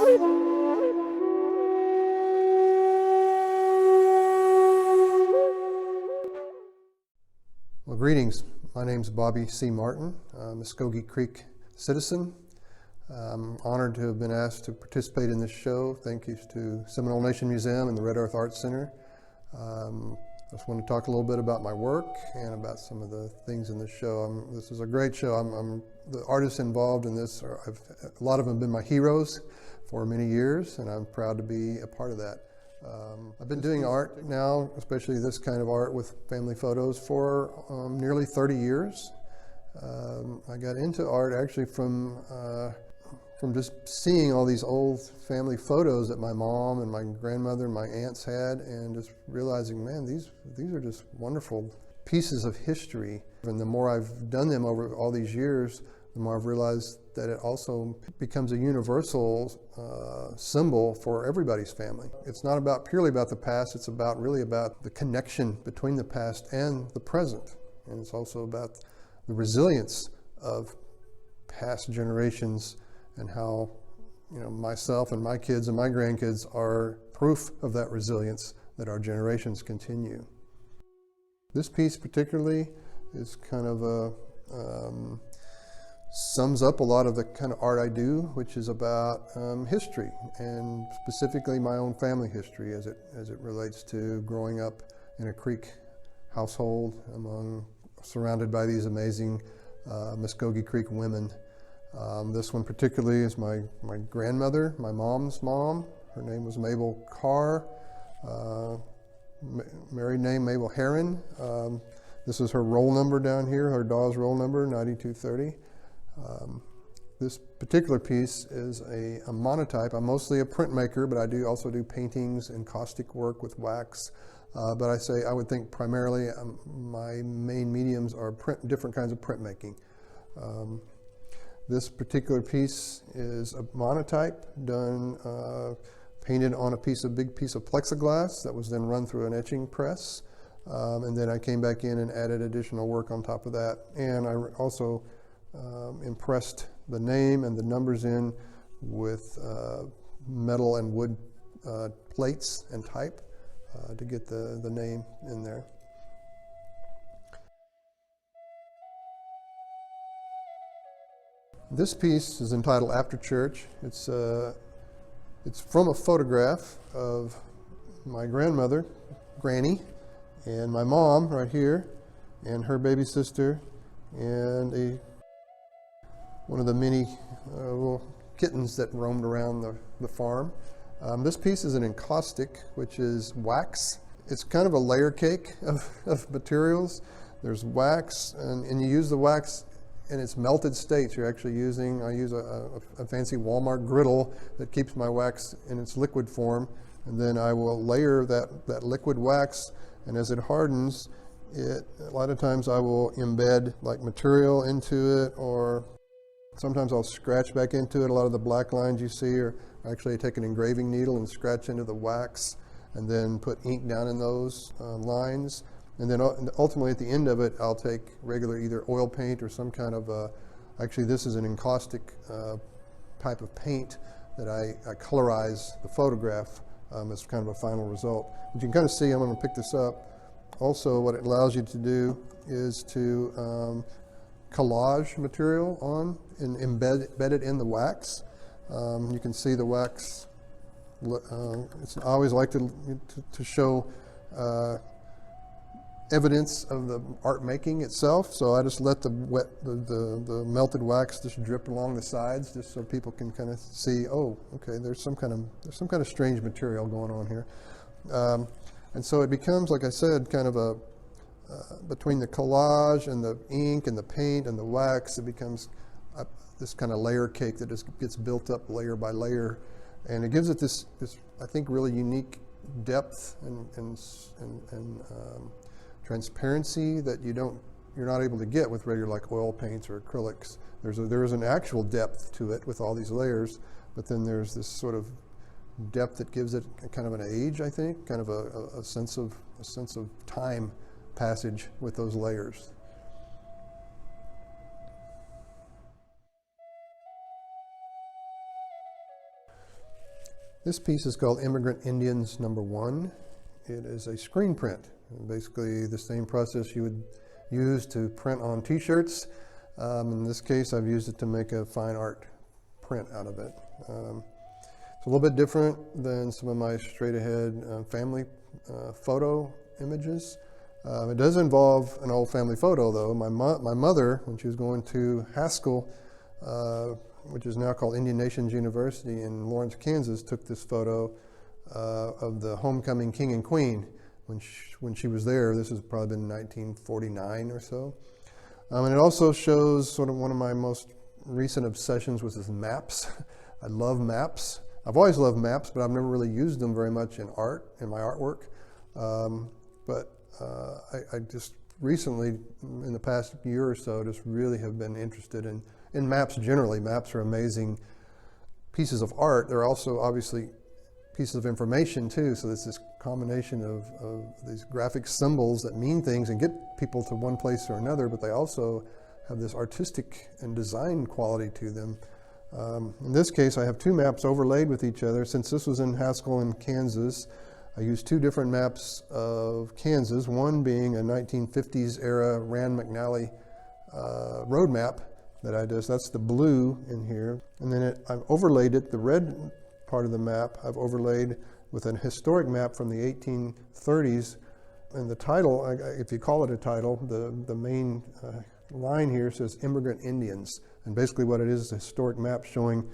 Well, greetings. My name's Bobby C. Martin. I'm a Mvskoke Creek citizen. I'm honored to have been asked to participate in this show. Thank you to Seminole Nation Museum and the Red Earth Arts Center. I just want to talk a little bit about my work and about some of the things in this show. This is a great show. The artists involved in this, a lot of them have been my heroes for many years, and I'm proud to be a part of that. I've been doing art now, especially this kind of art with family photos, for nearly 30 years. I got into art actually from just seeing all these old family photos that my mom and my grandmother and my aunts had, and just realizing, man, these are just wonderful pieces of history. And the more I've done them over all these years, the more I've realized that it also becomes a universal symbol for everybody's family. It's not purely about the past, it's really about the connection between the past and the present. And it's also about the resilience of past generations, and how, myself and my kids and my grandkids are proof of that resilience, that our generations continue. This piece particularly is kind of sums up a lot of the kind of art I do, which is about history, and specifically my own family history as it relates to growing up in a Creek household, surrounded by these amazing Mvskoke Creek women. This one particularly is my grandmother, my mom's mom. Her name was Mabel Carr, married name Mabel Heron. This is her roll number down here, her Dawes roll number, 9230. This particular piece is a monotype. I'm mostly a printmaker, but I also do paintings and caustic work with wax. But I would think primarily my main mediums are different kinds of printmaking. This particular piece is a monotype done, painted on a big piece of plexiglass that was then run through an etching press. And then I came back in and added additional work on top of that. And I also impressed the name and the numbers in with metal and wood plates and type to get the name in there. This piece is entitled After Church. It's from a photograph of my grandmother, Granny, and my mom right here, and her baby sister, and one of the many little kittens that roamed around the farm. This piece is an encaustic, which is wax. It's kind of a layer cake of materials. There's wax, and you use the wax in its melted states. I use a fancy Walmart griddle that keeps my wax in its liquid form, and then I will layer that liquid wax, and as it hardens, a lot of times I will embed like material into it, or sometimes I'll scratch back into it. A lot of the black lines you see are actually I take an engraving needle and scratch into the wax, and then put ink down in those lines. And then ultimately at the end of it, I'll take regular either oil paint or some kind of, actually this is an encaustic type of paint that I colorize the photograph as kind of a final result. But you can kind of see, I'm going to pick this up. Also, what it allows you to do is to collage material on and embed it in the wax. You can see the wax. I always like to show evidence of the art making itself, so I just let the melted wax just drip along the sides, just so people can kind of see, oh, okay, there's some kind of strange material going on here, and so it becomes, like I said, kind of between the collage and the ink and the paint and the wax, it becomes this kind of layer cake that just gets built up layer by layer, and it gives it this I think really unique depth and transparency that you're not able to get with regular like oil paints or acrylics. There is an actual depth to it with all these layers, but then there's this sort of depth that gives it kind of an age, I think, kind of a sense of time passage with those layers. This piece is called Immigrant Indians #1. It is a screen print, basically the same process you would use to print on t-shirts. In this case, I've used it to make a fine art print out of it. It's a little bit different than some of my straight ahead family photo images. It does involve an old family photo though. My mother, when she was going to Haskell, which is now called Indian Nations University in Lawrence, Kansas, took this photo of the homecoming king and queen when she was there. This has probably been 1949 or so. And it also shows sort of one of my most recent obsessions, which is maps. I love maps. I've always loved maps, but I've never really used them very much in art, in my artwork. I just recently, in the past year or so, just really have been interested in maps generally. Maps are amazing pieces of art. They're also obviously pieces of information too. So there's this combination of these graphic symbols that mean things and get people to one place or another, but they also have this artistic and design quality to them. In this case, I have two maps overlaid with each other. Since this was in Haskell in Kansas, I used two different maps of Kansas, one being a 1950s era Rand McNally road map that's the blue in here. And then I've overlaid it, the red part of the map, I've overlaid with an historic map from the 1830s. And the title, if you call it a title, the main line here says Immigrant Indians. And basically what it is a historic map showing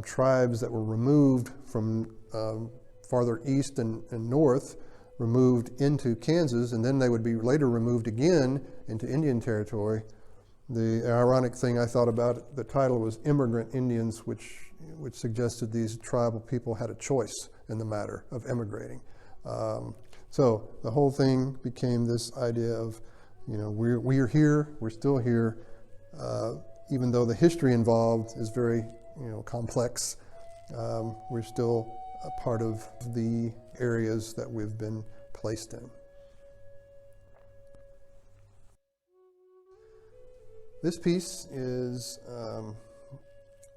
tribes that were removed from farther east and north, removed into Kansas, and then they would be later removed again into Indian territory. The ironic thing I thought about the title was Immigrant Indians, which suggested these tribal people had a choice in the matter of emigrating. So the whole thing became this idea of, we're here, we're still here, even though the history involved is very, complex. We're still a part of the areas that we've been placed in. This piece is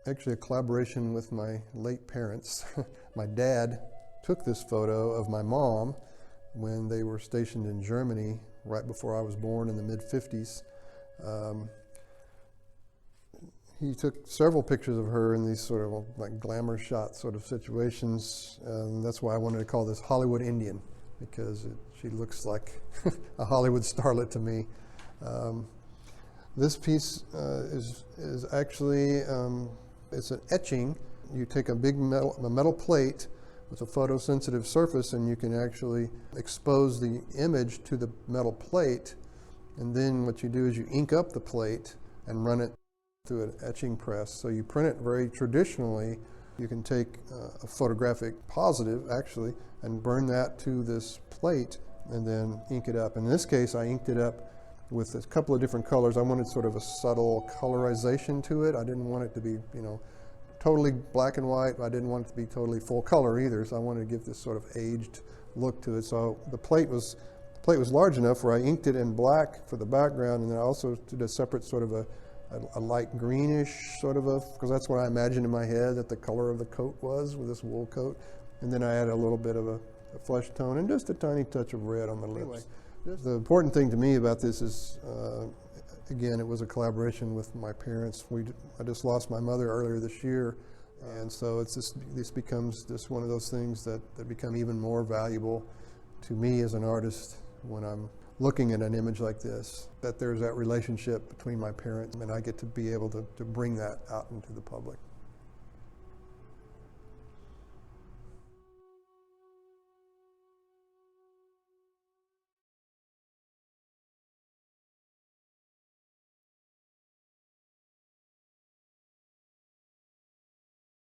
actually a collaboration with my late parents. My dad took this photo of my mom when they were stationed in Germany right before I was born in the mid-50s. He took several pictures of her in these sort of like glamour shot sort of situations. That's why I wanted to call this Hollywood Indian, because she looks like a Hollywood starlet to me. This piece is actually, it's an etching. You take a big metal plate with a photosensitive surface, and you can actually expose the image to the metal plate. And then what you do is you ink up the plate and run it through an etching press. So you print it very traditionally. You can take a photographic positive, actually, and burn that to this plate and then ink it up. In this case, I inked it up with a couple of different colors. I wanted sort of a subtle colorization to it. I didn't want it to be, totally black and white. I didn't want it to be totally full color either, so I wanted to give this sort of aged look to it. So the plate was large enough where I inked it in black for the background, and then I also did a separate sort of a light greenish sort of because that's what I imagined in my head that the color of the coat was with this wool coat. And then I added a little bit of a flesh tone and just a tiny touch of red on the lips. Anyway, the important thing to me about this is, again, it was a collaboration with my parents. I just lost my mother earlier this year, and so this becomes just one of those things that become even more valuable to me as an artist when I'm looking at an image like this, that there's that relationship between my parents, and I get to be able to bring that out into the public.